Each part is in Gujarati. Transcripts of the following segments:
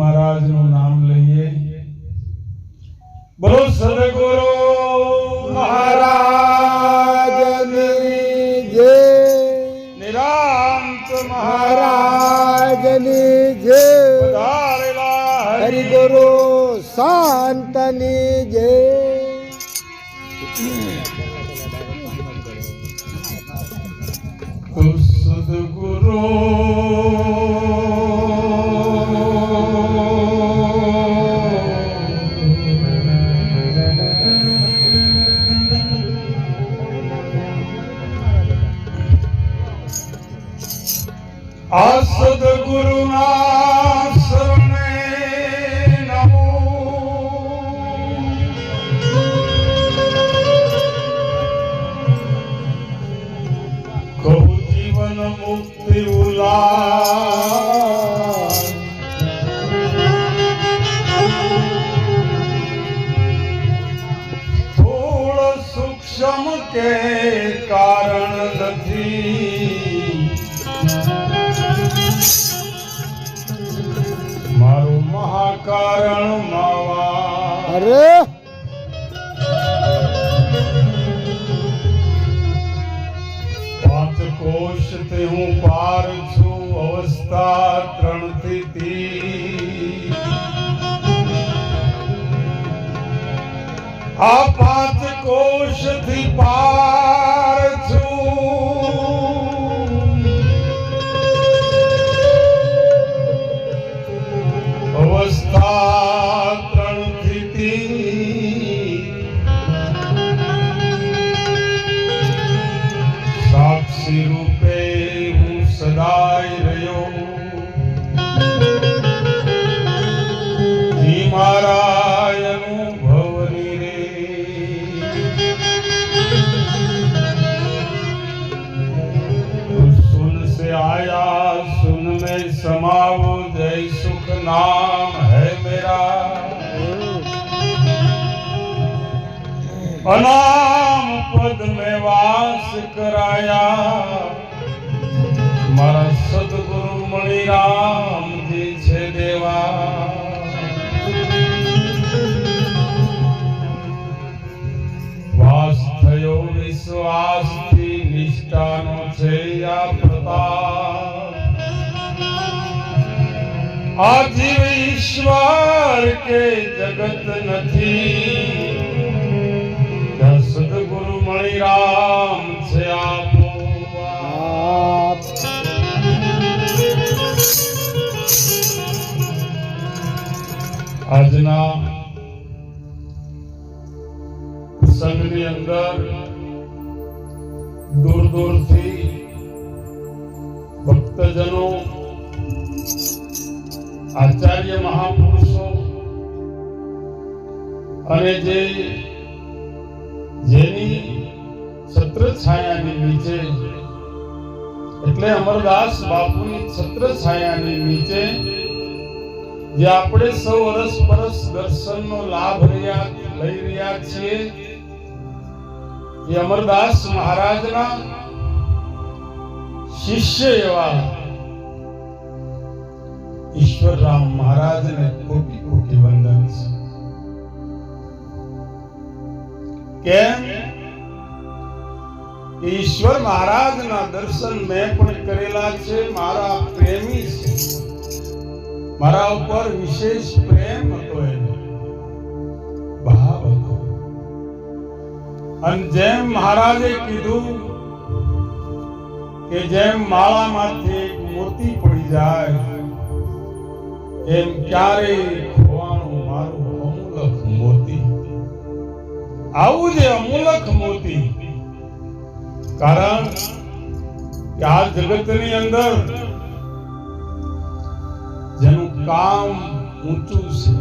મહારાજનું નામ લઈએ. બોલો સદગુરુ મહારાજની જય. નિરાંત મહારાજની જય. પધારેલા હરિગુરુ શાંતની જય. સદગુરુ આ સદગુરુના શરણે નમો. કહું જીવન મુક્તિ ઉલ્લાસ. સ્થૂળ સૂક્ષ્મ કે કારણ નથી, મારું મહાકારણ માવા. અરે પાંચ કોશ તે હું પાર છું, અવસ્થા ત્રણ થી. આ પાંચ કોશ થી પાર છું, અવસ્થા ત્રણ થી. સાક્ષી રૂપે હું સદાય રહ્યો, જી મારા અનુભવની રે. सुन से आया सुन में समाओ, जय सुख नाम है मेरा. अनाम पद में वास कराया, मारा सदगुरु मणिराम जी छे देवा. વાસ થયો વિશ્વાસથી, નિષ્ઠાનો છે આ પ્રતાપ. આ જીવ ઈશ્વર કે જગત નથી, ત્યાં સદગુરુ મણિરામ છે આપો. આજના સંઘની અંદર દૂર દૂરથી ભક્તજનો, આચાર્ય મહાપુરુષો અને જેની છત્ર છાયાની નીચે, એટલે અમરદાસ બાપુની છત્ર છાયાની નીચે જે આપણે સૌ અરસપરસ દર્શનનો લાભ લઈ રહ્યા છીએ, એ અમરદાસ મહારાજના શિષ્ય એવા ઈશ્વરરામ મહારાજને કોટી કોટી વંદન છે. કેમ કે ઈશ્વર મહારાજના દર્શન મેં પણ કરેલા છે. મારા પ્રેમી છે, મારા ઉપર વિશેષ પ્રેમ હતો, એનો ભાવ હતો. અને જેમ મહારાજે કીધું કે જેમ માળામાંથી એક મોતી પડી જાય, એમ ક્યારેય ખોવાનું મારું અમૂલક મોતી. આવું જે અમૂલક મોતી, કારણ કે આ જગતની અંદર જેનું કામ ઊંચું છે,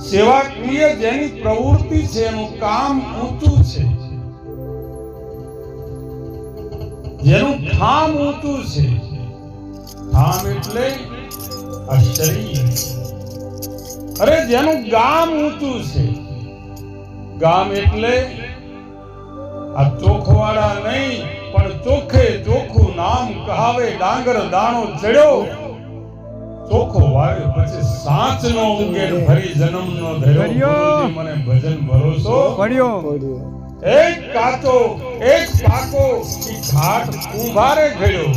સેવાકીય જેની પ્રવૃત્તિ છે એનું કામ ઊંચું છે, જેનું ઠામ ઊંચું છે. ઠામ એટલે આ શરીર. અરે જેનું ગામ ઊંચું છે, ગામ એટલે આ ચોખવાડા નહીં, પણ ચોખે ચોખ્ખું નામ કહાવે ડાંગર દાણો ચડ્યો, ચોખ્ખો વાવ્યો પછી સાચ નો ઉગે ફરી જન્મ નો ધર્યો ગુરુજી મને ભજન ભરોસો પડ્યો એક કાચો એક પાકો ઈ ઘાટ કુંભારે ઘડ્યો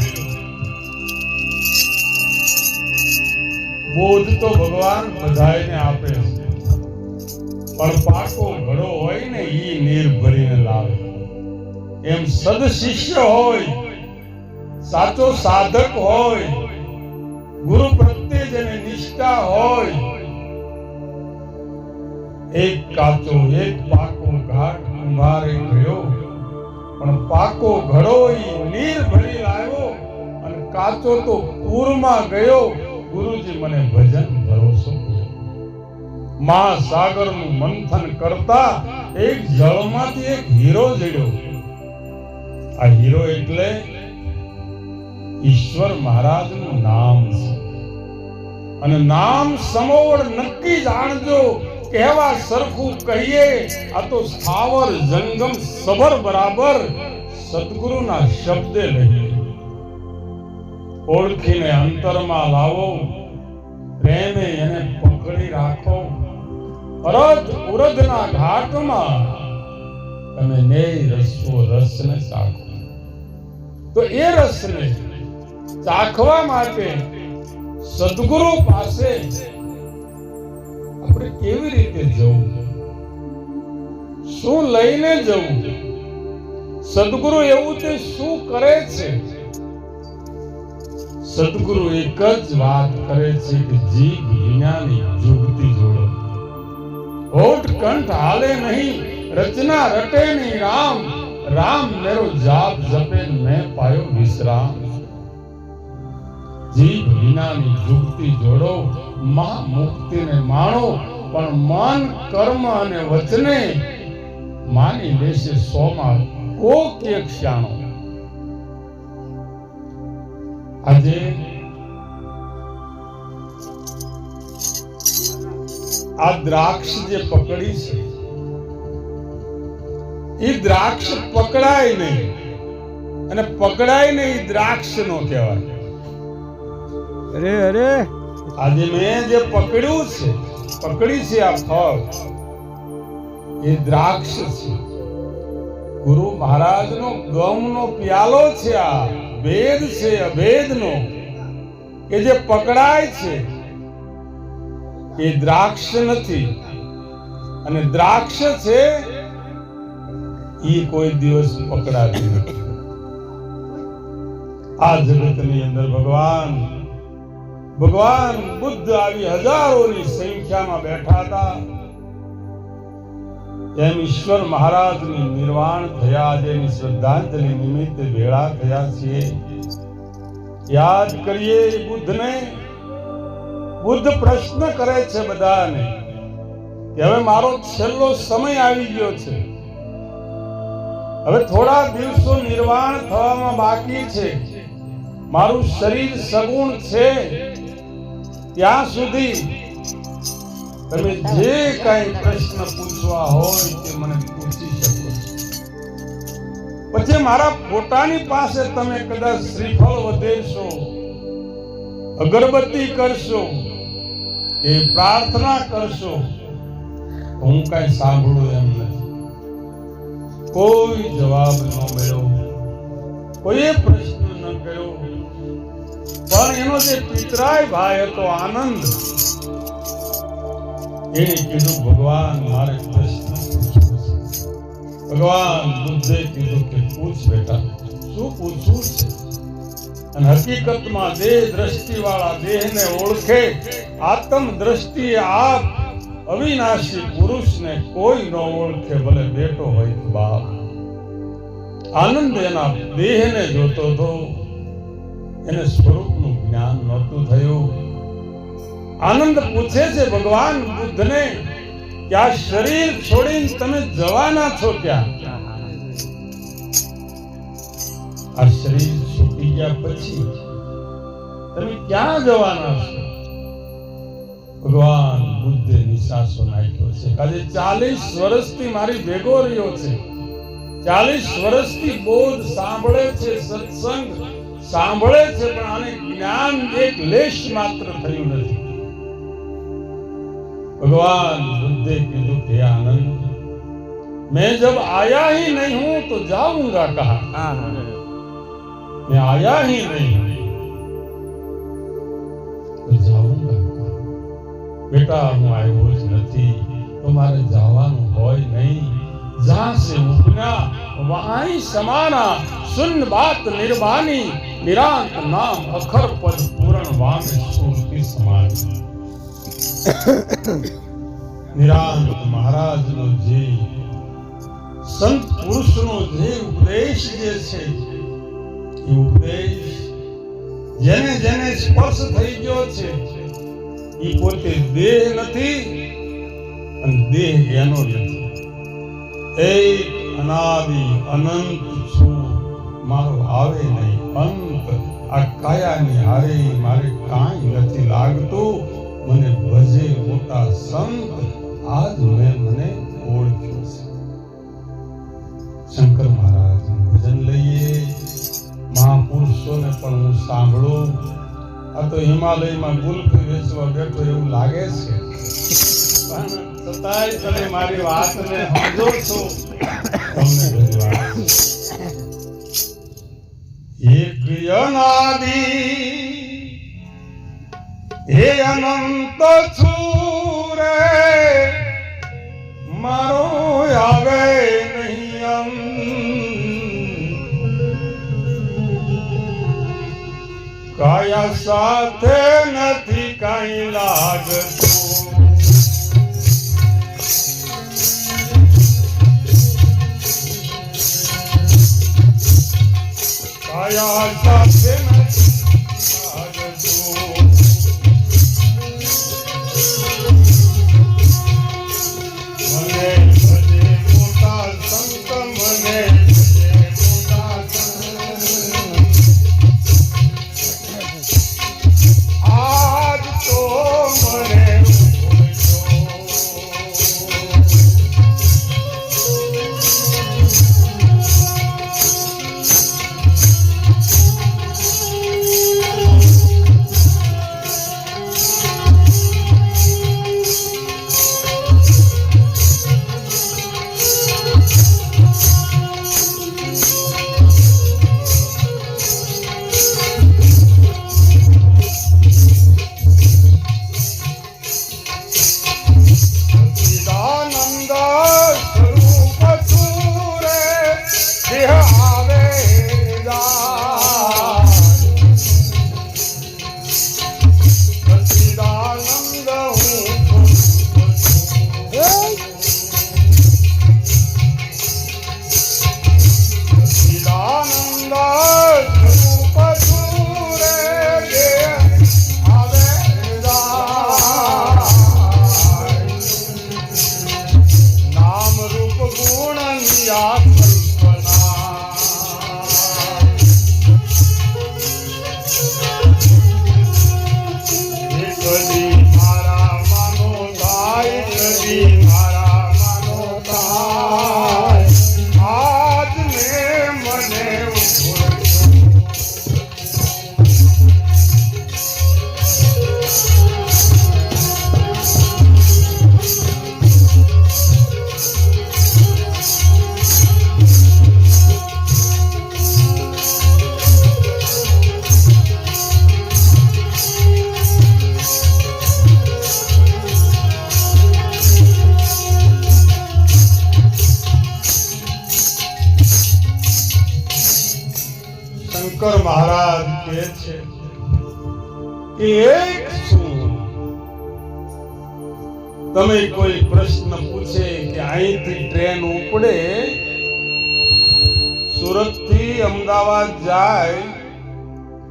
બોધ તો ભગવાન બધાયને આપે છે પણ પાકો ઘડો હોય ને ઈ નીર ભરીને લાવે એમ સદ શિષ્ય હોય સાચો સાધક હોય ગુરુ પ્રત્યે જેને નિષ્ઠા હોય એક કાચો એક પાકો ઘાટ કુંભારે ગયો પણ પાકો ઘડો ઈ નીર ભરી લાવ્યો અને કાચો તો પૂરમાં ગયો ગુરુજી મને ભજન ભરોસો મહાસાગરનું મંથન કરતા એક જળમાંથી એક હીરો જડ્યો આ હીરો એટલે ઈશ્વર મહારાજનું નામ છે અને નામ સમોવડ નક્કી જાણજો કહેવા સરખું કહીએ આ તો સ્થાવર જંગમ સબર બરાબર સદગુરુના શબ્દે લઈએ ઓળખીને અંતરમાં લાવો પ્રેમે એને પકડી રાખો અરજ ઉરજના ઘાટમાં તમે નેય રસને ચાખો તો એ રસને ચાખવા માટે સદગુરુ પાસે આપણે કેવી રીતે જવું શું લઈને જવું સદગુરુ એવું તે શું કરે છે સદગુરુ એક જ વાત કરે છે કે જીભ વિનાની જુગતી જોડો હોઠ કંઠ હાલે નહીં રચના રટે નહીં રામ રામ મેરો જાપ જપે મેં પાયો વિશ્રામ જીભ વિનાની જુગતી જોડો મહા મુક્તિને માણો પણ મન કર્મ અને વચને માની લેશે સોમાં કોક એક ક્ષાણો આજે આ દ્રાક્ષ જે પકડી છે એ દ્રાક્ષ પકડાય નહીં અને પકડાય નહીં દ્રાક્ષ નો કહેવાય અરે અરે આજે મેં જે પકડ્યું છે પકડી છે આ ફળ એ દ્રાક્ષ છે ગુરુ મહારાજનો ગમનો પ્યાલો છે આ ભેદ છે અભેદનો કે જે પકડાય છે એ દ્રાક્ષ નથી અને દ્રાક્ષ છે એ કોઈ દિવસ પકડાતી નથી આ જગતની અંદર ભગવાન બુદ્ધ આવી હજારોની સંખ્યામાં બેઠા હતા એમ ઈશ્વર મહારાજની નિર્વાણ થયા જેની શ્રદ્ધાંજલિ નિમિત્તે ભેળા થયા છીએ યાદ કરીએ બુદ્ધને બુદ્ધ પ્રશ્ન કરે છે બધાને કે હવે મારો છેલ્લો સમય આવી ગયો છે હવે થોડા દિવસો નિર્વાણ થવામાં બાકી છે મારું શરીર સગુણ છે ત્યાં સુધી તમે જે કઈ પ્રશ્ન પૂછવા હોય તે મને પૂછી શકો પછી મારા પોતાની પાસે તમે કદાચ શ્રીફળ વધેશો અગરબત્તી કરશો એ પ્રાર્થના કરશો હું કઈ સાંભળું એમ નથી કોઈ જવાબ ન મળ્યો કોઈ પ્રશ્ન ન કર્યો પણ એનો જે પિતરાય ભાઈ હતો આનંદ એને કીધું ભગવાન મારે પ્રશ્ન પૂછવો છે ભગવાન બુદ્ધે કીધું કે પૂછ બેટા શું પૂછવું છે અને હકીકતમાં દેહ દ્રષ્ટિ વાળા દેહને ઓળખે આત્મ દ્રષ્ટિએ આપ અવિનાશી પુરુષને કોઈ ન ઓળખે ભલે બેટો હોય તો બાપ આનંદ એના દેહને જોતો હતો એને સ્વરૂપનું જ્ઞાન નહોતું થયું આનંદ પૂછે છે ભગવાન બુદ્ધને કે આ શરીર છોડીને તમે જવાના છો ક્યાં આ શરીર છૂટી ગયા પછી તમે ક્યાં જવાના છો ભગવાન બુદ્ધે નિશાસો નાખ્યો છે આજે 40 વર્ષથી મારી ભેગો રહ્યો છે 40 વર્ષથી બોધ સાંભળે છે સત્સંગ સાંભળે છે પણ આને જ્ઞાન એક લેશ માત્ર થયું નથી. भगवान बुद्धे कीधु हे आनंद, मैं जब आया ही नहीं हूं तो जाऊंगा कहां. मैं आया ही नहीं तो जाऊंगा कहां. बेटा હું આવ્યો જ નથી તો મારે જવાનું હોય નહીં. जहां से उपना वहां ही समाना, सुन बात निर्वाणी, निरांत नाम अखर पद पूर्ण वाम सुरति समान. નિરાંત મહારાજનો જે સંત પુરુષનો જે ઉપદેશ જે છે એ ઉપદેશ જેને જેને સ્પર્શ થઈ ગયો છે એ પોતે દેહ નથી અને દેહ એનો નથી. એક અનાદિ અનંત છું, મારો આવે નહીં અંત. આ કાયાની હારે મારે કાંઈ નથી લાગતું. મને ભજે મોટા સંત, આજ મેં મને ઓળખ્યો છે. શંકર મહારાજનું ભજન લઈએ, મહાપુરુષોને પણ હું સાંભળું. આ તો હિમાલયમાં ગુલફી વેચવા બેઠો એવું લાગે છે, પણ છતાંય તમે મારી વાતને સમજો છો. તમને બધી વાત એક અનાદિ હે અનંત છું રે, મારો આવે નહીં અંત. કાયા સાથે નથી કાંઈ લાગતું. કાયા સાથે નથી લાગતું. મને ભજે મોટા સંત, મને ભજે મોટા સંત. આજ તો મને શંકર મહારાજ કહે છે કે એક છું. તમે કોઈ પ્રશ્ન પૂછે કે અહીંથી ટ્રેન ઉપડે, સુરત થી અમદાવાદ જાય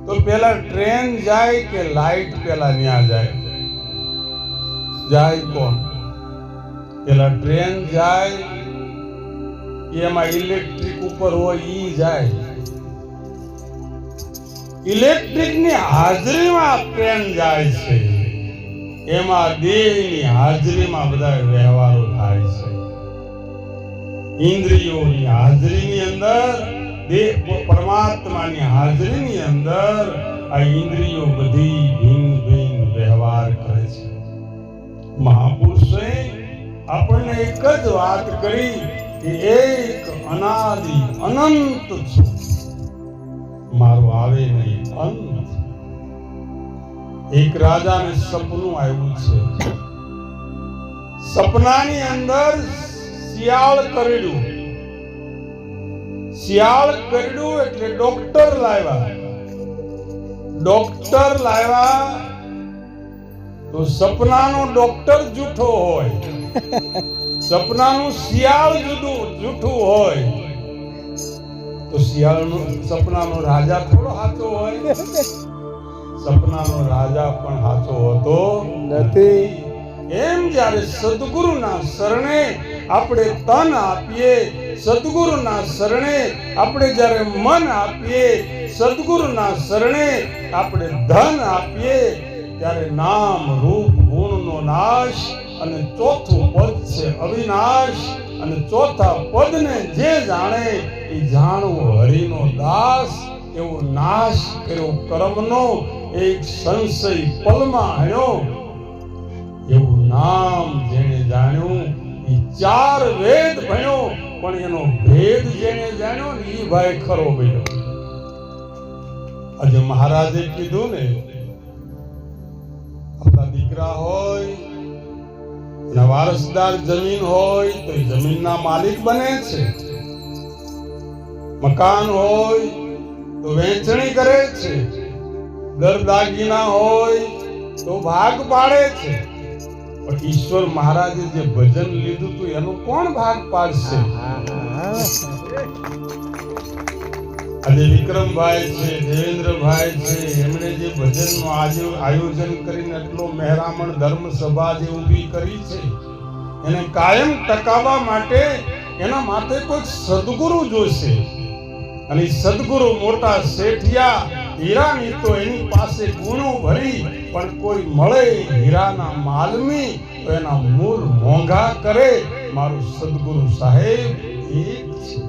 તો પેલા ટ્રેન જાય કે લાઈટ પેલા ન્યા જાય? જાય કોણ? પેલા ટ્રેન જાય, એમાં ઇલેક્ટ્રિક ઉપર હોય ઈ જાય. ઇલેક્ટ્રિક ની હાજરીમાં ટ્રેન જાય છે, એમાં દેહની હાજરીમાં બધા વ્યવહારો થાય છે. ઇન્દ્રિયોની હાજરીની અંદર પરમાત્માની હાજરીની અંદર આ ઇન્દ્રિયો બધી ભિન્ન ભિન્ન વ્યવહાર કરે છે. મહાપુરુષોએ આપણને એક જ વાત કરી કે એક અનાદિ અનંત છું, મારું આવે નહીં અંત. એક રાજાને સપનું આવ્યું છે. સપનાની અંદર શિયાળ કરડ્યું. શિયાળ કરડ્યું એટલે ડોક્ટર લાવ્યા તો સપનાનો ડોક્ટર જૂઠો હોય, સપનાનું શિયાળ જૂઠું હોય તો સપનાનો રાજા થોડો સાચો હોય? સપનાનો રાજા પણ સાચો હોતો નથી. એમ જ્યારે સદગુરુના શરણે આપણે તન આપીએ, સદગુરુના શરણે આપણે જ્યારે મન આપીએ, સદગુરુના શરણે આપણે ધન આપીએ, ત્યારે નામ રૂપ ગુણનો નાશ અને ચોથું પદ છે અવિનાશ. અને ચોથા પદને જે જાણે એ જાણવો હરિનો દાસ. એવો નાશ કર્યો કર્મનો એક સંશય પલમાં હણ્યો. એવું નામ જેને જાણ્યું એ 4 વેદ ભણ્યો, પણ એનો ભેદ જેને જાણ્યો ને એ ભાઈ ખરો બન્યો. આજે મહારાજે કીધું ને, આપણા દીકરા હોય, એના વારસદાર જમીન હોય તો એ જમીનના માલિક બને છે. મકાન હોય તો વેચણી કરે છે. ઘર દાગીના હોય તો ભાગ પાડે છે. પણ ઈશ્વર મહારાજે જે ભજન લીધું હતું એનું કોણ ભાગ પાડશે? આજે વિક્રમભાઈ છે, દેવેન્દ્રભાઈ છે, એમણે જે ભજનનું આયોજન કરીને એટલો મહેરામણ ધર્મ સભા જે ઊભી કરી છે, એને કાયમ ટકાવવા માટે એના માથે કોઈ સદગુરુ જોશે. અને સદગુરુ મોટા શેઠિયા હીરાની તો એની પાસે ગુણો ભરી, પણ કોઈ મળે હીરાના માલમી તો એના મૂળ મોંઘા કરે. મારું સદગુરુ સાહેબ એક છે,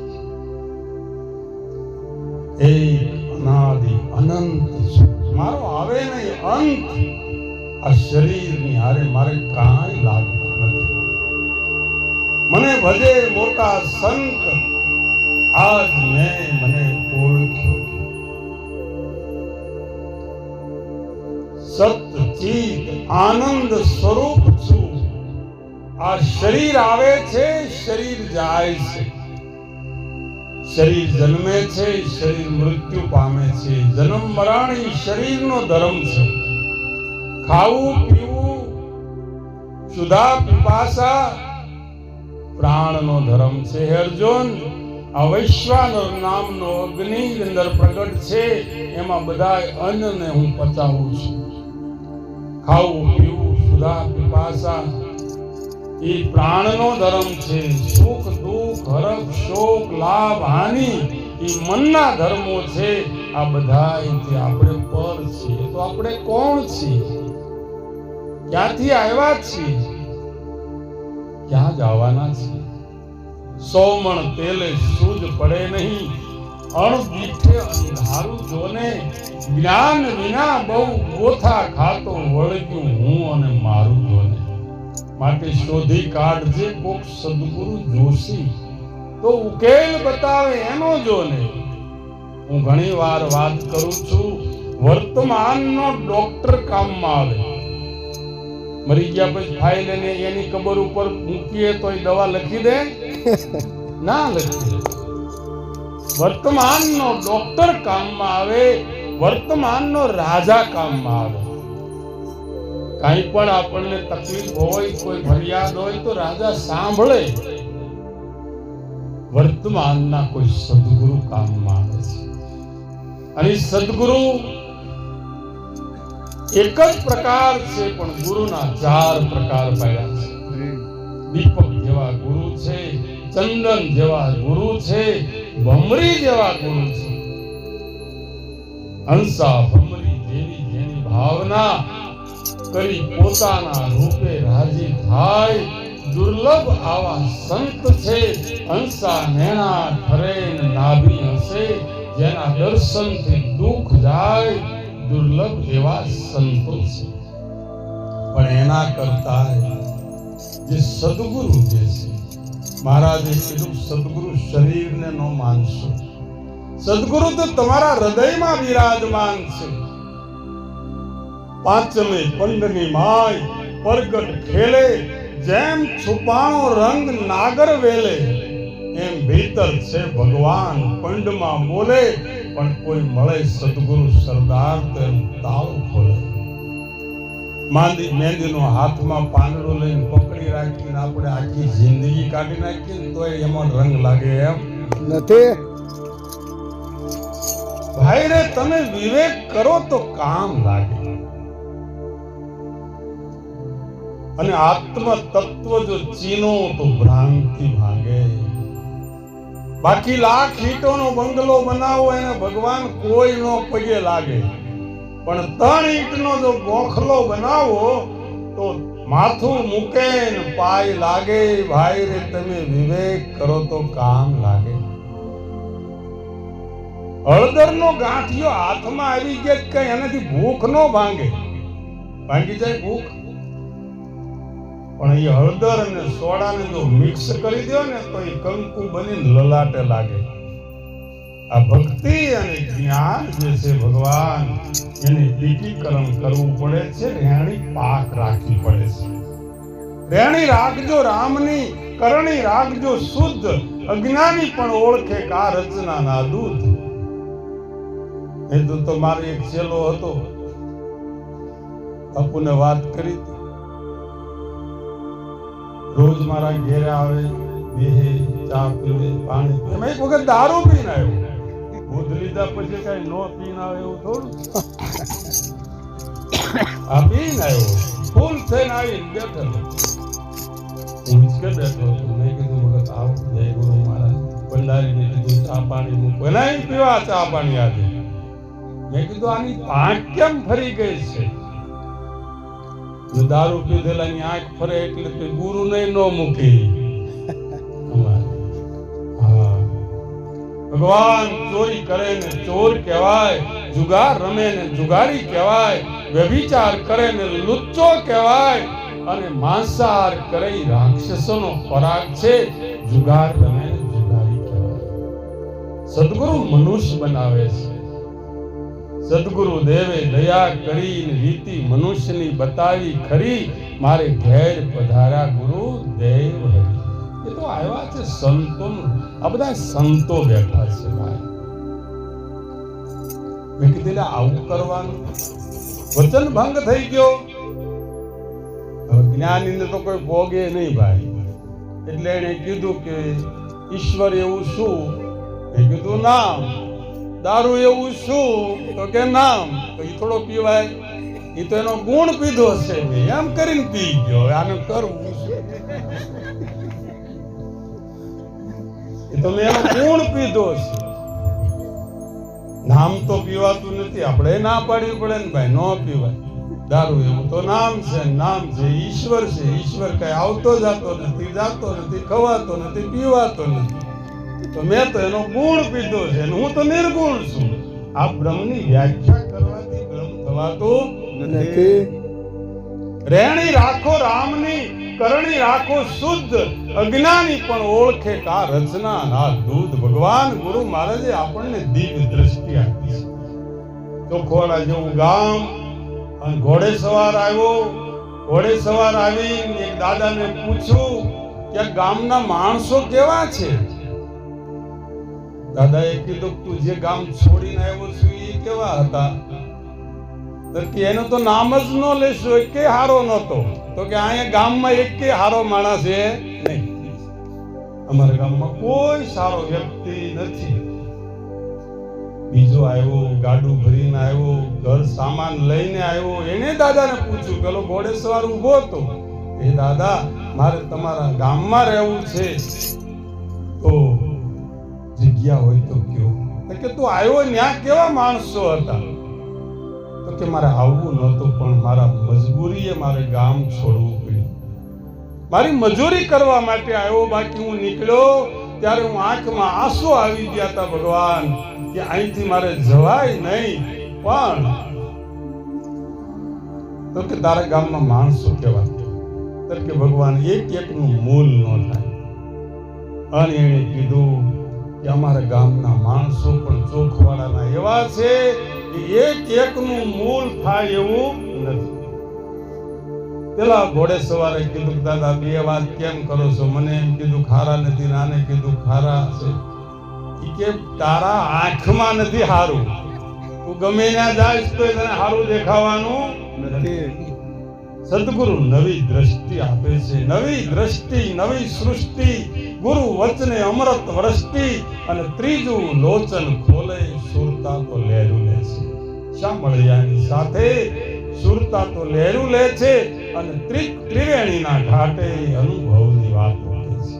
એક અનાદિ અનંત છે, મારો આવે નહીં અંત. આ શરીરની હારે મારે કાંઈ લાગતું નથી. મને ભજે મોટા સંત, આજ મને ઓળખ્યો. સતચિત આનંદ સ્વરૂપ છું. આ શરીર આવે છે, શરીર જાય છે. શરીર જન્મે છે, શરીર મૃત્યુ પામે છે. જન્મ મરણ એ શરીરનો ધર્મ છે. ખાવું પીવું, સુધા પીપાસા પ્રાણનો ધર્મ છે. હે અર્જુન, આ વૈશ્વાનર નામનો અગ્નિ અંદર પ્રગટ છે, એમાં બધા અન્નને હું પચાવું છું. ખાવું પીવું, સુધા પીપાસા એ પ્રાણનો ધર્મ છે. સુખ દુઃખ, હરખ શોક, લાભ હાનિ એ મનના ધર્મો છે. આ બધા આપણે પર છીએ. તો આપણે કોણ છીએ? ક્યાંથી આવ્યા છીએ? ક્યાં જવાના છીએ? 100 મણ તેલે સૂજ પડે નહીં, અણદીઠે અંધારું જોને. જ્ઞાન વિના બહુ ગોથા ખાતો વળગ્યું હું અને મારું જોને. માટે શોધી કાઢજે કોક સદગુરુ જોશી, તો ઉકેલ બતાવે એનો જોને. હું ઘણી વાર વાત કરું છું, વર્તમાનનો ડોક્ટર કામમાં આવે. મરી ગયા પછી ફાઇલ એને એની કબર ઉપર મૂકીએ તો એ દવા લખી દે? ના લખી દે. વર્તમાનનો ડોક્ટર કામમાં આવે, વર્તમાનનો રાજા કામમાં આવે. કાંઈ પણ આપણને તકલીફ હોય, કોઈ ફરિયાદ હોય તો રાજા સાંભળે. વર્તમાનના કોઈ સદગુરુ કામમાં આવે છે. અને સદગુરુ એક જ પ્રકાર છે, પણ ગુરુના 4 પ્રકાર પાડ્યા છે. દીપક જેવા ગુરુ છે, ચંદન જેવા ગુરુ છે, ભમરી જેવા ગુરુ છે. હંસા ભમરી જેની ભાવના કરી પોતાના રૂપે રાજી થાય, દુર્લભ આવા સંત છે, હંસા નેણા ઠરે ને નાભી હસે, જેના દર્શનથી દુઃખ જાય, દુર્લભ એવા સંતો છે. પણ એના કરતા જે સદગુરુ જે છે, મહારાજે કીધું સદગુરુ શરીરને ન માનશો, સદગુરુ તો તમારા હૃદયમાં વિરાજમાન છે. પાંચમે પંડની માય પરગટ ખેલે, જેમ છુપાણો રંગ નાગર વેલે, એમ ભીતર છે ભગવાન પંડમાં બોલે. પણ કોઈ મળે સદગુરુ સરદાર તો એનું તાળું ખોલે. મહેંદીનો હાથમાં પાંદડું લઈને પકડી રાખીને આપણે આખી જિંદગી કાઢી નાખીએ તો એમાં રંગ લાગે એમ નથી. ભાઈ રે, તમે વિવેક કરો તો કામ લાગે. અને આત્મ તત્વ જો ચીનો તો ભ્રાંતિ ભાંગે. બાકી લાખ ઈંટોનો બંગલો બનાવો એને ભગવાન કોઈ નો પગે લાગે, પણ 3 ઈંટનો જો ગોખલો બનાવો તો માથું મૂકે ને પાય લાગે. ભાઈ રે, તમે વિવેક કરો તો કામ લાગે. હળદરનો ગાંઠિયો હાથમાં આવી ગયા કઈ એનાથી ભૂખ નો ભાંગે, ભાંગી જાય ભૂખ. પણ એ હળદર અને સોડાને જો મિક્સ કરી દો ને તો એ કંકુ બનીને લલાટે લાગે. આ ભક્તિ અને જ્ઞાન જે છે ભગવાન, એને દીકીકરણ કરવું પડે છે, રેણી પાક રાખવી પડે છે. રેણી રાખજો રામની, કરણી રાખજો શુદ્ધ, અજ્ઞાની પણ ઓળખે કા રચનાના દૂધ. એ તો મારો એક ચેલો હતો, બાપુને વાત કરી હતી. રોજ મારા ઘેરે આવે, બેહે, ચા પીવે, પાણી પીવે. એમાં એક વખત દારૂ પીને આવ્યો. દૂધ લીધા પછી કઈ નો પીને આવે એવું થોડું. આ પીને આવ્યો, ફૂલ થઈને આવી બેઠેલો. ઊંચકે બેઠો હતો. મેં કીધું વખત આવો, જય ગુરુ મહારાજ. ભંડારીને કીધું ચા પાણી મૂકો. નહીં પીવા ચા પાણી આજે. મેં કીધું આની આંખ કેમ ફરી ગઈ છે? દારૂ પીધેલાની આંખ ફરે એટલે તે ગુરુ નહીં નો મૂકી. ભગવાન ચોરી કરે ને ચોર કહેવાય, જુગાર રમે ને જુગારી કહેવાય, વ્યભિચાર કરે ને લુચ્ચો કહેવાય, અને માંસાહાર કરે રાક્ષસોનો ખોરાક છે. જુગાર રમે ને જુગારી કહેવાય. સદગુરુ મનુષ્ય બનાવે છે. સદગુરુ દેવે દયા કરીને રીતિ મનુષ્યની બતાવી ખરી, મારે ઘેર પધાર્યા ગુરુ દેવ હરી. એ તો આવ્યા છે સંતોનું. આ બધા સંતો બેઠા છે ભાઈ. મેં કીધું આવું કરવાનું, વચન ભંગ થઈ ગયો. હવે જ્ઞાનીને તો કોઈ ભોગે નહીં ભાઈ. એટલે એને કીધું કે ઈશ્વર એવું શું? મેં કીધું નામ. દારૂ એવું શું? તો કે નામ. તો એ થોડો પીવાય? એ તો એનો ગુણ પીધો છે, એમ કરીને પી ગયો. આને કરવું એ તો મેં એનો ગુણ પીધો છે. નામ તો પીવાતું નથી. આપણે ના પાડવી પડે ને ભાઈ, ન પીવાય દારૂ. એવું તો નામ છે, નામ છે ઈશ્વર છે. ઈશ્વર કઈ આવતો જાતો નથી, જાતો નથી, ખવાતો નથી, પીવાતો નથી. તો મેં તો એનો ગુણ પીધો છે, હું તો નિર્ગુણ છું. આ બ્રહ્મની વ્યાખ્યા કરવાથી બ્રહ્મ થવાતું નથી. રેણી રાખો રામની, કરણી રાખો શુદ્ધ, અજ્ઞાની પણ ઓળખે કા રચના ના દૂધ. ભગવાન ગુરુ મહારાજે આપણને દિવ્ય દ્રષ્ટિ આપી છે. ચોખવાડા જેવું ગામ, અને ઘોડે સવાર આવ્યો. ઘોડે સવાર આવી એક દાદાને પૂછ્યું કે ગામના માણસો કેવા છે? દાદાએ કીધું તું જે ગામ છોડીને આવ્યો છું એ કેવા હતા? એનું તો નામ જ ન લેશો, એકે હારો નતો. તો કે અહીંયા ગામમાં એકે હારો માણસ છે નહીં. અમારા ગામમાં કોઈ સારો વ્યક્તિ નથી. બીજો આવ્યો, ગાડું ભરીને આવ્યો, ઘર સામાન લઈને આવ્યો. એને દાદાને પૂછ્યું, પેલો ઘોડે સવાર ઉભો હતો, એ દાદા મારે તમારા ગામમાં રહેવું છે, તો જગ્યા હોય તો કયો. કે તું આવ્યો ત્યાં કેવા માણસો હતા? તો કે મારે આવવું નહોતું, પણ મારા મજબૂરીએ મારે ગામ છોડવું પડ્યું. મારી મજૂરી કરવા માટે આવ્યો, બાકી હું નીકળ્યો ત્યારે હું આંખમાં આંસુ આવી ગયા હતા ભગવાન કે અહીંથી મારે જવાય નહીં. પણ તો કે તારા ગામમાં માણસો કેવા? તો કે ભગવાન એક એકનું મૂલ ન થાય. અને એણે કીધું કે અમારા ગામના માણસો પણ ચોખવાળાના એવા છે કે એક એકનું મૂળ થાય એવું નથી. પેલા ઘોડે સવારે કીધું દાદા બે વાત કેમ કરો છો? મને એમ કીધું ખારા નથી, નાને કીધું ખારા છે. કે તારા આંખમાં નથી હારું, તું ગમે ત્યાં જાય તો તને હારું દેખાવાનું નથી. સદગુરુ નવી દ્રષ્ટિ આપે છે, નવી દ્રષ્ટિ, નવી સૃષ્ટિ. ગુરુ વચને અમૃત વૃષ્ટિ. અને ત્રીજું લોચન ખોલે, સુરતા તો લહેરું લે છે. શામળિયાની સાથે સુરતા તો લહેરું લે છે અને ત્રિવેણીના ઘાટે અનુભવની વાત કહે છે.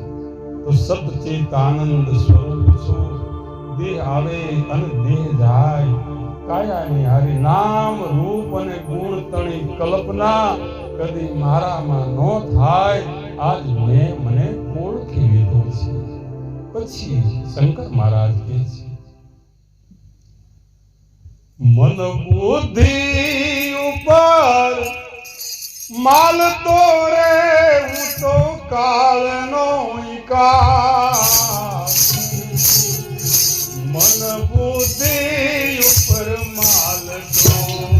તો સતચિત આનંદ સ્વરૂપ છું. દેહ આવે અને દેહ જાય, કાયાની હારી નામ રૂપ અને ગુણ તણી કલ્પના કદી મારામાં ન થાય. આજ મેં મને ઓળખી લીધો છે. પછી શંકર મહારાજ કહે છે, મન બુદ્ધિ ઉપર માલ તો રે હું તો કાળનો વિકાસ. મન બુદ્ધિ ઉપર માલ તો મન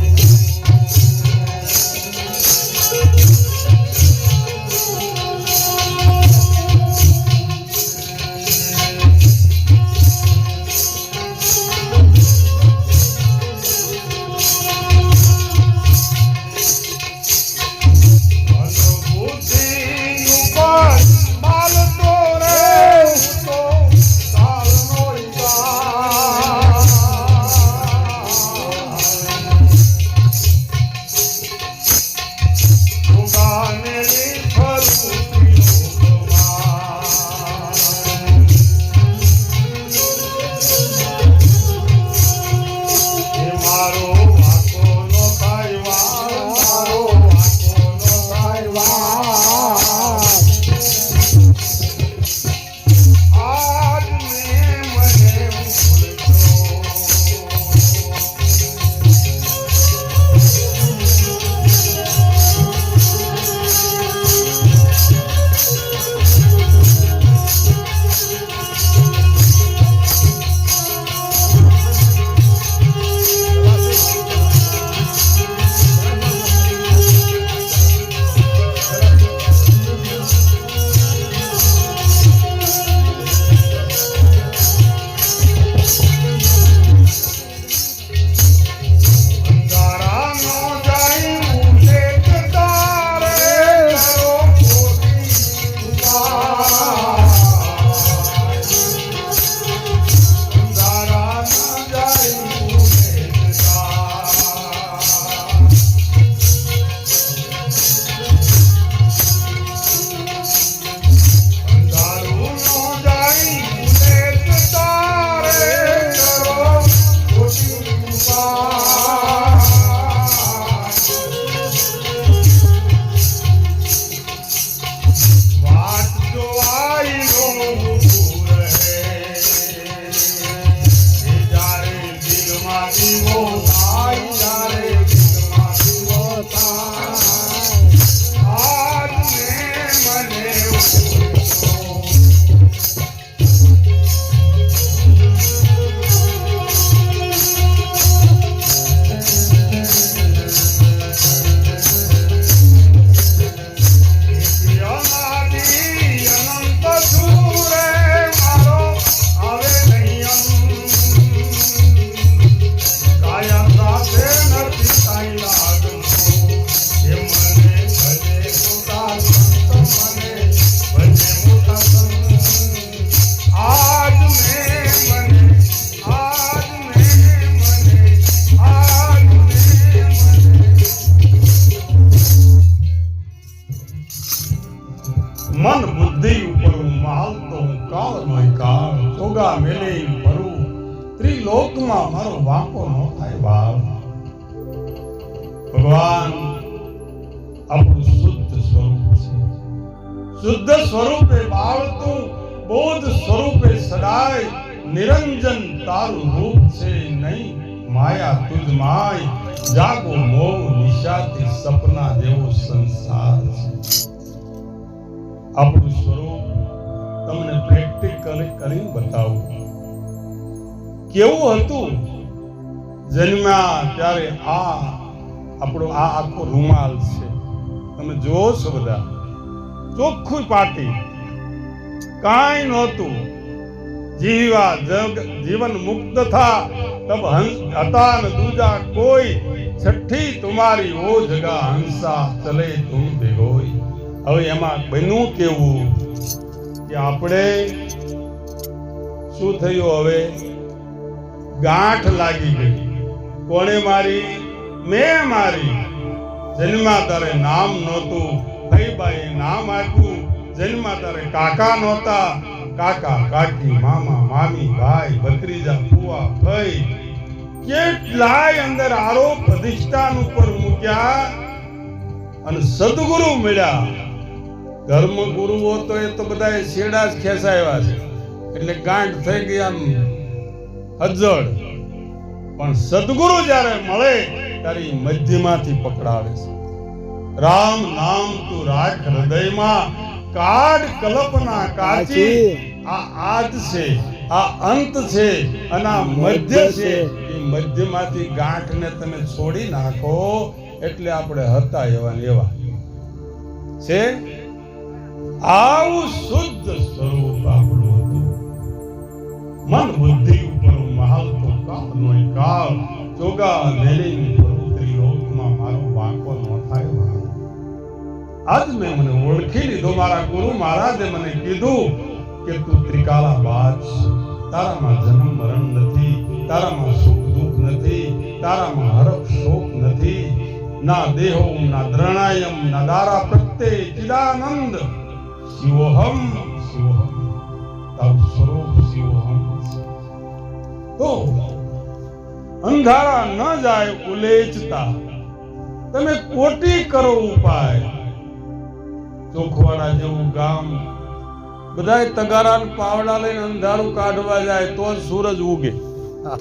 બુદ્ધિ ઉપર માલતો હું કાળનો કાળ. ચોગા મેલે ભરું ત્રિલોકમાં મારો વાંકો ન થાય બાપ. ભગવાન આપણું શુદ્ધ સ્વરૂપ છે. શુદ્ધ સ્વરૂપે બાળતું, બોધ સ્વરૂપે સદાય, નિરંજન તારું રૂપ છે નહીં, માયા તુજ માય, જાગો મોહ નિશાથી સપના જેવો સંસાર છે. આપણું સ્વરૂપ તમને પ્રેક્ટિકલી કરી બતાવું. કેવું હતું જન્મ્યા ત્યારે? આપણો આખો રૂમાલ છે, તમે જોવો છો બધા, ચોખ્ખું પાટી, કાંઈ નહોતું. જીવન મુક્ત થા તબ હંસ હતા ન દૂજા કોઈ, છઠ્ઠી તુમારી ઓ જગા હંસા ચલે તુમ ભેગોઈ. હવે એમાં બન્યું કેવું કે આપણે શું થયું? હવે ગાંઠ લાગી ગઈ. કોણે મારી? મેં મારી. જન્મા તારે નામ નહોતું, ફઈબાએ નામ આપ્યું. જન્મા તારે કાકા નહોતા, કાકા કાકી મામા મામી ભાઈ ભત્રીજા ફુવા ફઈ કેટલાય અંદર આરોપ અધિષ્ઠાન ઉપર મૂક્યા અને સદગુરુ મળ્યા. ધર્મ ગુરુઓ તો એ તો બધા છેડા જ ખેંચાયા છે એટલે ગાંઠ થઈ ગયા અજડ. પણ સદગુરુ જ્યારે મળે ત્યારે મધ્યમાંથી પકડાવે છે. રામ નામ તું રાખ હૃદયમાં, કાઢ કલ્પના કાચી. આ આદ છે, આ અંત છે અને આ મધ્ય છે. એ મધ્યમાંથી ગાંઠને તમે છોડી નાખો એટલે આપણે હતા એવા એવા છે. આવું શુદ્ધ સ્વરૂપ આપણું હતું. મન બુદ્ધિ ઉપર મહાલ તો કાળનો કાળ, જોગા લેલી પ્રવૃત્તિ લોકમાં મારો વાંકો ન થાય. આજ મેં મને ઓળખી લીધો. મારા ગુરુ મહારાજે મને કીધું કે તું ત્રિકાલા બાદ, તારામાં જન્મ મરણ નથી, તારામાં સુખ દુઃખ નથી, તારામાં હરખ શોક નથી. ના દેહો ના દ્રણાયમ ના દારા પ્રત્યે ચિદાનંદ. શિવોહમ શિવોહમ, તારું સ્વરૂપ શિવોહમ. તો અંધારા ન જાય ઉલેચતા, તમે કોટી કરો ઉપાય. ચોખવાડા જેવું ગામ, બધાય તગારા પાવડા લઈને અંધારું કાઢવા જાય તો જ સૂરજ ઉગે.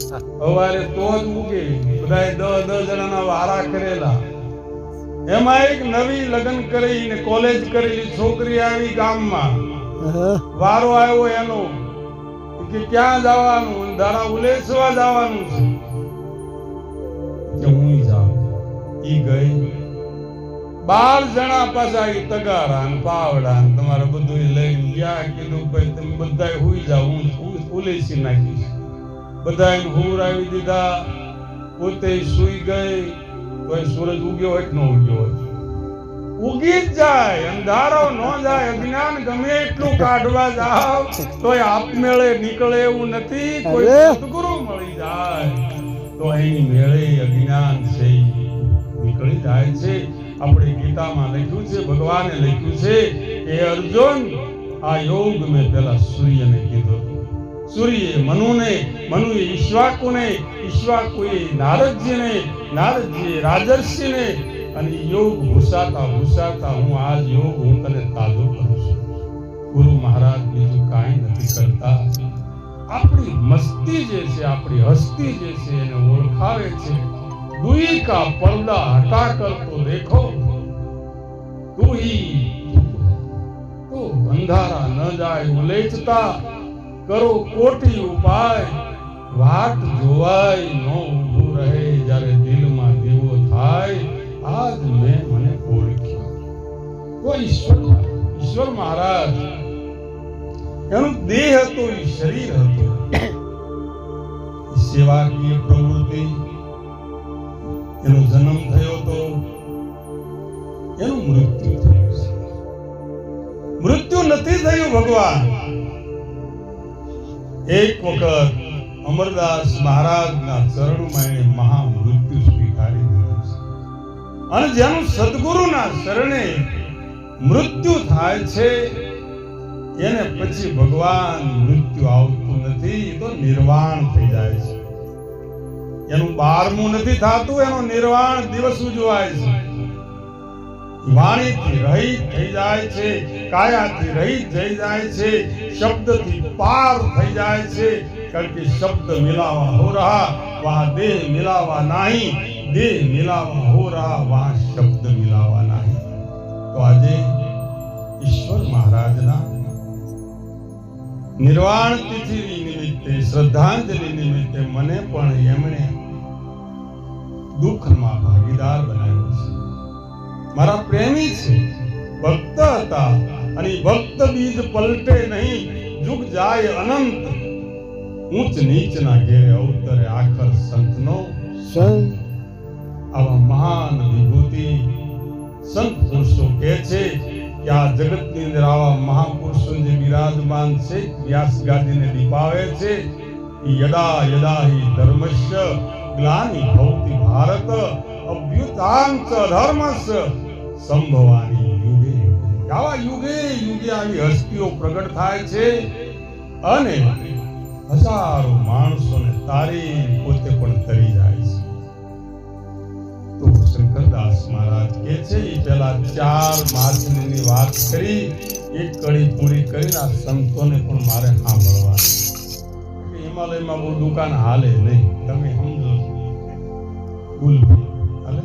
સવારે તો જ ઉગે. બધાય 10 જણાના વારા કરેલા. એમાં એક નવી લગ્ન કરીને કોલેજ કરેલી છોકરી આવી ગામમાં. વારો આવ્યો એનો કે ક્યાં જવાનું? અંધારા ઉલેચવા જવાનું છે. કે હું જાઉં. ઈ ગઈ. 12 જણા પાછા તગારા ને પાવડા ને તમારે બધું લઈને ગયા. કીધું ભાઈ તમે બધા હુઈ જાઓ, હું ઉલેસી નાખીશ. બધા હુરાવી દીધા, પોતે સુઈ ગઈ. તો સૂરજ ઉગ્યો હોય કે ન ઉગ્યો હોય? ઉગી જ જાય. અંધારો ન જાય. અજ્ઞાન ગમે એટલું કાઢવા જાવ તો આપમેળે નીકળે એવું નથી. કોઈ સદગુરુ મળી જાય તો એની મેળે અજ્ઞાન છે નીકળી જાય છે. આપણે ગીતામાં લખ્યું છે, ભગવાને લખ્યું છે કે અર્જુન, આ યોગ મેં પેલા સૂર્યને કીધો. સૂર્યે મનુને, મનુએ ઈશ્વાકુને, ઈશ્વાકુએ નારદજીને, નારદજીએ રાજર્ષિને. અને યોગ ભૂસાતા ભૂસાતા હું આજ યોગ હું તને તાજો કરું છું. ગુરુ મહારાજ બીજું કાંઈ નથી કરતા. આપણી મસ્તી જે છે, આપણી હસ્તી જે છે એને ઓળખાવે છે. दुई का पर्दा हटा कर तो देखो, तू ही तो अंधारा न जाए उलेचता, करो कोटि उपाय, वाट जोवाय न ઊભું રહે. જ્યારે દિલમાં દેવો થાય, આજ મેં મને ઓળખ્યો. તો ઈશ્વર મહારાજ એનું દેહ હતો, એ શરીર હતું. સેવાકીય પ્રવૃત્તિ, એનો જન્મ થયો તો એનું મૃત્યુ થયું છે. મૃત્યુ નથી થયું ભગવાન. એક વખત અમરદાસ મહારાજના ચરણમાં એને મહામૃત્યુ સ્વીકારી લીધું છે. અને જેનું સદગુરુના શરણે મૃત્યુ થાય છે એને પછી ભગવાન મૃત્યુ આવતું નથી, તો નિર્વાણ થઈ જાય છે. એનું 12મું નથી થતું, એનો નિર્વાણ દિવસ ઉજવાય છે. વાણીથી રહિત થઈ જાય છે, કાયાથી રહિત થઈ જાય છે, શબ્દથી પાર થઈ જાય છે, કારણ કે શબ્દ મિલાવા હો રહા વહાં દેહ મિલાવા નહીં, દેહ મિલાવા હો રહા વહાં શબ્દ મિલાવા નહીં. તો આજે ઈશ્વર મહારાજના નિર્વાણ તિથિ નિમિત્તે, શ્રદ્ધાંજલિ નિમિત્તે મને પણ એમણે દુઃખમાં ભાગીદાર બનાવ્યો છે. મારા પ્રેમી છે, ભક્ત હતા, અને ભક્ત બીજ પલટે નહીં, જુગ જાય અનંત, ઊંચ નીચના ઘેરે અવતરે આખર સંતનો સંત. આવા મહાન વિભૂતિ સંત પુરુષો કહે છે કે આ જગતની અંદર આવા મહાપુરુષો જે બિરાજમાન છે, વ્યાસ ગાદીને દીપાવે છે. યદા યદા હિ ધર્મસ્ય ગ્લાનિ ભવતિ ભારત અભ્યુતાંચ ધર્મસ્ય સંભવાની યુગે યુગે. આવા યુગે યુગે આવી હસ્તીઓ પ્રગટ થાય છે અને હજારો માણસોને તારી પોતે પણ તરી જાય છે. તો શંકરદાસ મહારાજ કહે છે એ પહેલા 4 માછલીની વાત કરી, એક કડી પૂરી કરીને આ સંતોને પણ મારે સાંભળવાની. હિમાલયમાં બહુ દુકાન હાલે નહીં, તમે સમજો ભૂલ હાલે.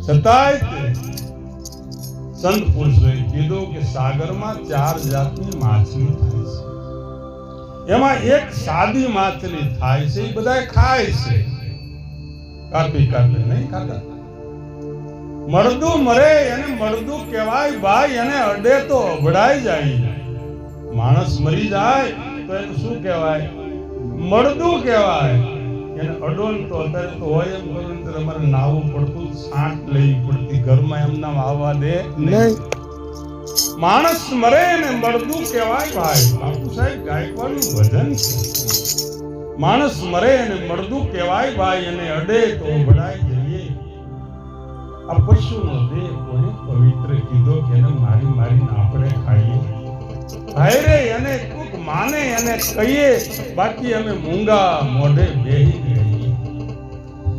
છતાંય સંત પુરુષોએ કીધું કે સાગરમાં 4 જાતની માછલી થાય છે. એમાં એક સાદી માછલી થાય છે, એ બધા ખાય છે, કાપી કાપી નહીં ખાતા. મળદું મરે એને મળદું કહેવાય ભાઈ, એને અડે તો અભડાઈ જાય. માણસ મરી જાય તો એને શું કહેવાય? મળદું કહેવાય. એને અડો ને તો અત્યારે તો હોય એમ કરું તો અમારે નાવું પડતું, છાંટ લેવી પડતી, ઘરમાં એમના આવવા દે નહીં. માણસ મરે ને મળદું કહેવાય ભાઈ. બાપુ સાહેબ ગાયકવાડનું ભજન છે. માણસ મરે અને મળદું કહેવાય ભાઈ, અને અડે તો અભડાઈ જઈએ. આ પશુનો દેહ કોને પવિત્ર કીધો કે એને મારી મારીને આપણે ખાઈએ? ભાઈ રે એને કોક માને એને કહીએ, બાકી અમે મૂંગા મોઢે બેહી રહીએ.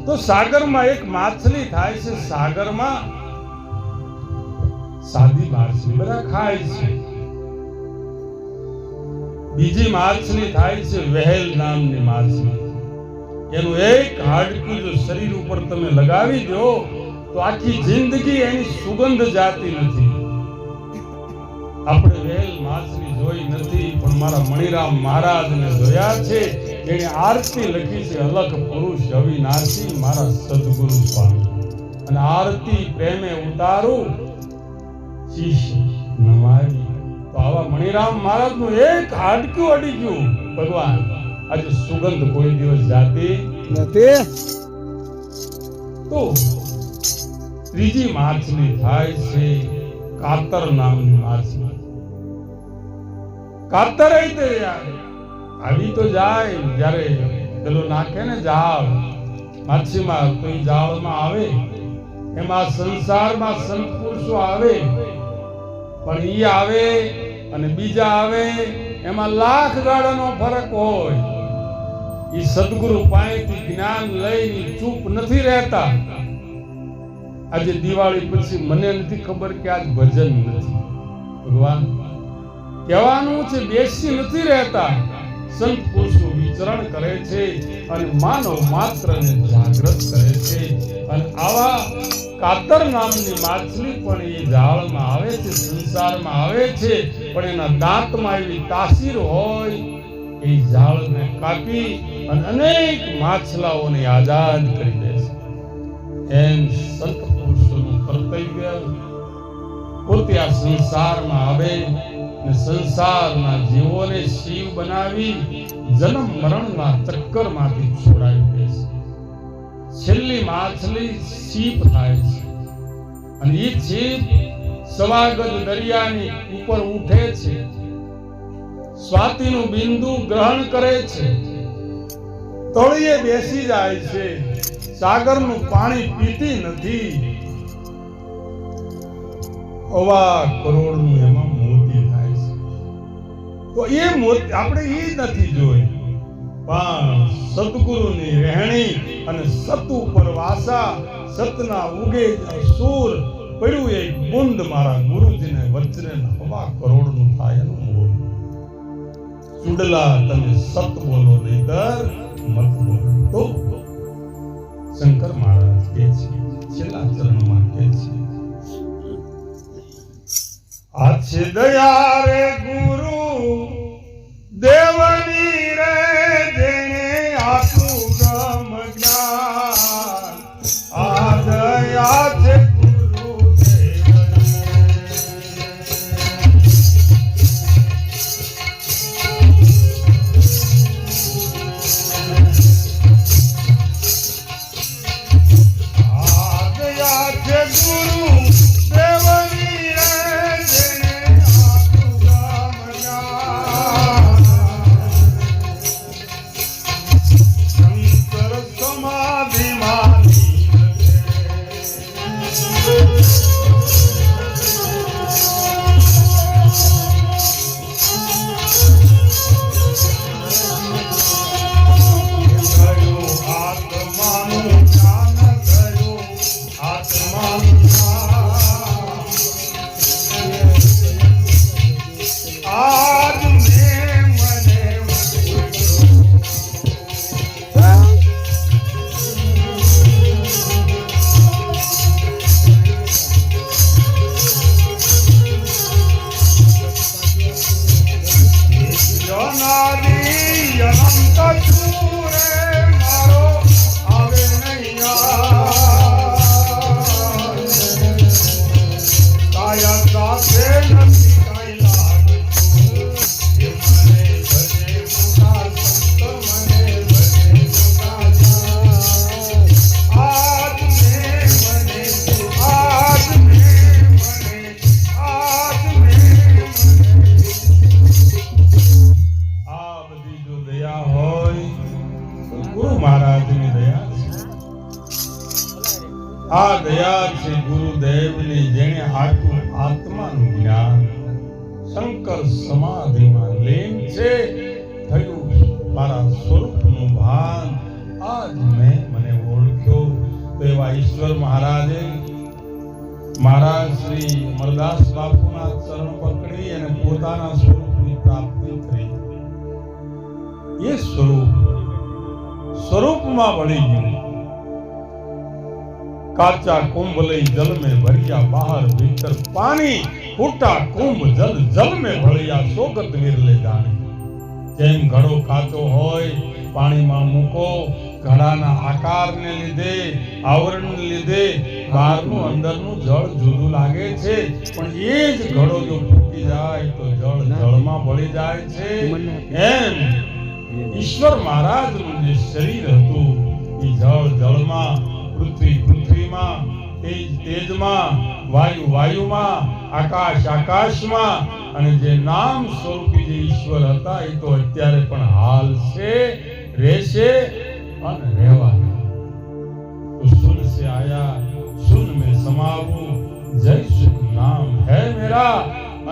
તો સાગરમાં એક માછલી થાય છે, સાગરમાં સાદી માછલી બધા ખાય છે. બીજી માછલી થાય છે વહેલ નામની માછલી. એનું એક હાડકું જો શરીર ઉપર તમે લગાવી દો તો આખી જિંદગી એની સુગંધ જાતી નથી. આપણે વહેલ માછલી જોઈ નથી, પણ મારા મણિરામ મહારાજને જોયા છે. એને આરતી લખી છે, અલખ પુરુષ અવિનાશી મારા સદગુરુ સ્વામી. અને આરતી પ્રેમે ઉતારું શીશ નમાવી. તો આવા મણિરામ મહારાજનું એક હાડકું અડી ગયું ભગવાન, આજે સુગંધ કોઈ દિવસ જાતી નથી. તો ત્રીજી માછલી થાય છે કાતર નામની માછલી. કાતર આવી તો જાય, જ્યારે પેલો નાખે ને જાળ માછીમાર, તો એ જાળમાં આવે. એમાં સંસારમાં સંત પુરુષો આવે, પણ ઈ આવે અને બીજા આવે, એમાં લાખ ગાળાનો ફરક હોય. ઈ સદગુરુ પાસેથી જ્ઞાન લઈને ચૂપ નથી રહેતા. આજે દિવાળી પછી મને નથી ખબર કે આજ ભજન નથી. ભગવાન કહેવાનું છે, બેસી નથી રહેતા. સંત પુરુષો વિચરણ કરે છે અને માનવ માત્રને જાગૃત કરે છે. અને આવા કાતર નામની માછલી પણ એ જાળમાં આવે છે, સંસારમાં આવે છે, પણ એના દાંતમાં એવી તાસીર હોય એ જાળને કાપી અને અનેક માછલાઓને આઝાદ કરી દે છે. એમ સંત પુરુષોનું કર્તવ્ય પોતે આ સંસારમાં આવે અને સંસારના જીવોને શિવ બનાવી જન્મ મરણના ચક્કરમાંથી છોડાવી દે છે. છેલ્લી માછલી સીપ થાય છે અને એ સીપ સવાગજ દરિયાની ઉપર ઉઠે છે, સ્વાતિનું બિંદુ ગ્રહણ કરે છે, તળિયે બેસી જાય છે, સાગરનું પાણી પીતી નથી. અવા કરોડનું એમાં મોતી થાય છે. તો એ મોતી આપણે એ નથી જોઈ, પણ સદગુરુની રહેણી અને સત ઉપર વાસા, સતના ઉગે સૂર પડ્યું એક બુંદ મારા ગુરુજીને વચ્ચે હવા કરોડનું થાય એનું બોલ. ચુડલા તમે સત બોલો નહીતર મત બોલો. તો શંકર મહારાજ કહે છે, છેલ્લા ચરણમાં કહે છે, આ છે દયા રે ગુરુ દેવની રે જેને આટલું ગમ જ્ઞાન. આ દયા છે ગુરુ દેવની. આ દયા છે ગુરુ દેવની રે જેને આટલું ગમ જ્ઞાન. શંકર સમાધિમાં આત્માનું જ્ઞાન થયું. આત્માનું આજ મેં મને જનારી અનંત ચૂરે મારો આવે નૈયા. કાયા સાથે નથી કાંઈ લાગતું. એ મને ભજે મોટા સંત, મને ભજે મોટા સાધુ. આજ મેં મને આજ મેં મને આજ મેં આ બધી જો દયા હોય તો ગુરુ મહારાજની દયા છે. આ દયા છે ગુરુદેવની, જેણે આટલું આત્માનું જ્ઞાન શંકર સમાધિમાં લીન છે. થયું મારા સ્વરૂપનું ભાન. આજ મેં મને ઓળખ્યો. તો એવા ઈશ્વર મહારાજે મહારાજ શ્રી અમરદાસ બાપુના ચરણ પકડી અને પોતાના સ્વરૂપની પ્રાપ્તિ કરી. એ સ્વરૂપમાં ભળી ગયું. કાચા કુંભ લઈ જલ में भरिया बाहर भीतर पानी. फूटा कुंभ जल जल में भળિયા સોગત વિરલે જાણી. જેમ ઘડો કાચો હોય પાણીમાં મૂકો, ઘડાના આકારને લીધે આવરણને લીધે બહારનું અંદરનું જળ જુદું લાગે છે, પણ એ જ ઘડો જો ફૂટી જાય તો જળ જળમાં ભળી જાય છે. એમ ઈશ્વર મહારાજનું જે શરીર હતું એ જળ જળમાં, પૃથ્વી પૃથ્વીમાં, તેજ તેજમાં, વાયુ વાયુમાં, આકાશ આકાશમાં, અને જે નામ સ્વરૂપી જે ઈશ્વર હતા એ તો અત્યારે પણ હાલ છે, રહેશે અને રહેવાના. તો सुन से आया सुन में समाऊं, जय सुख नाम है मेरा,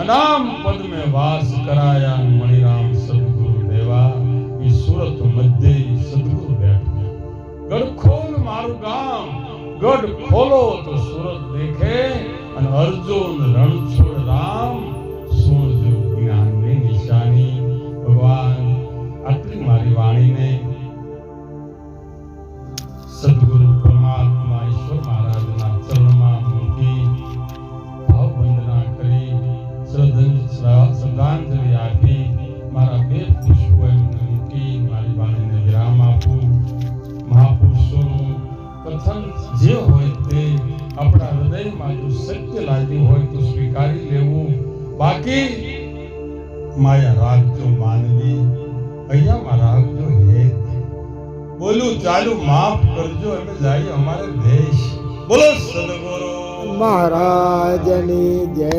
अनाम पद में वास कराया मणिराम सदगुरु देवा. ये सूरत मध्य सदगुरु बैठा. गढ़ खोल मारू गाम, गढ़ खोलो तो सूरत देखे, અને અર્જુન રણછોડ રામ સોજો જ્ઞાનની નિશાની. ભગવાન આટલી મારી વાણીને સદગુરુ પરમાત્મા ઈશ્વર મહારાજના ચરણમાં મૂકી ભાવવંદના કરી શ્રદ્ધાંજલિ આપી મારા બે પુષ્પો એમને મૂકી મારી વાણીને વિરામ આપું. મહાપુરુષોનું કથન જે હોય તે આપણા હૃદયમાં જો સત્ય લાગ્યું હોય તો સ્વીકારી લેવું. બાકી માયા રાખજો માનવી, અહીંયામાં રાખજો હેત. બોલું ચાલુ માફ કરજો અમે જાય અમારે દેશ. બોલો સદગુરુ મહારાજની જય.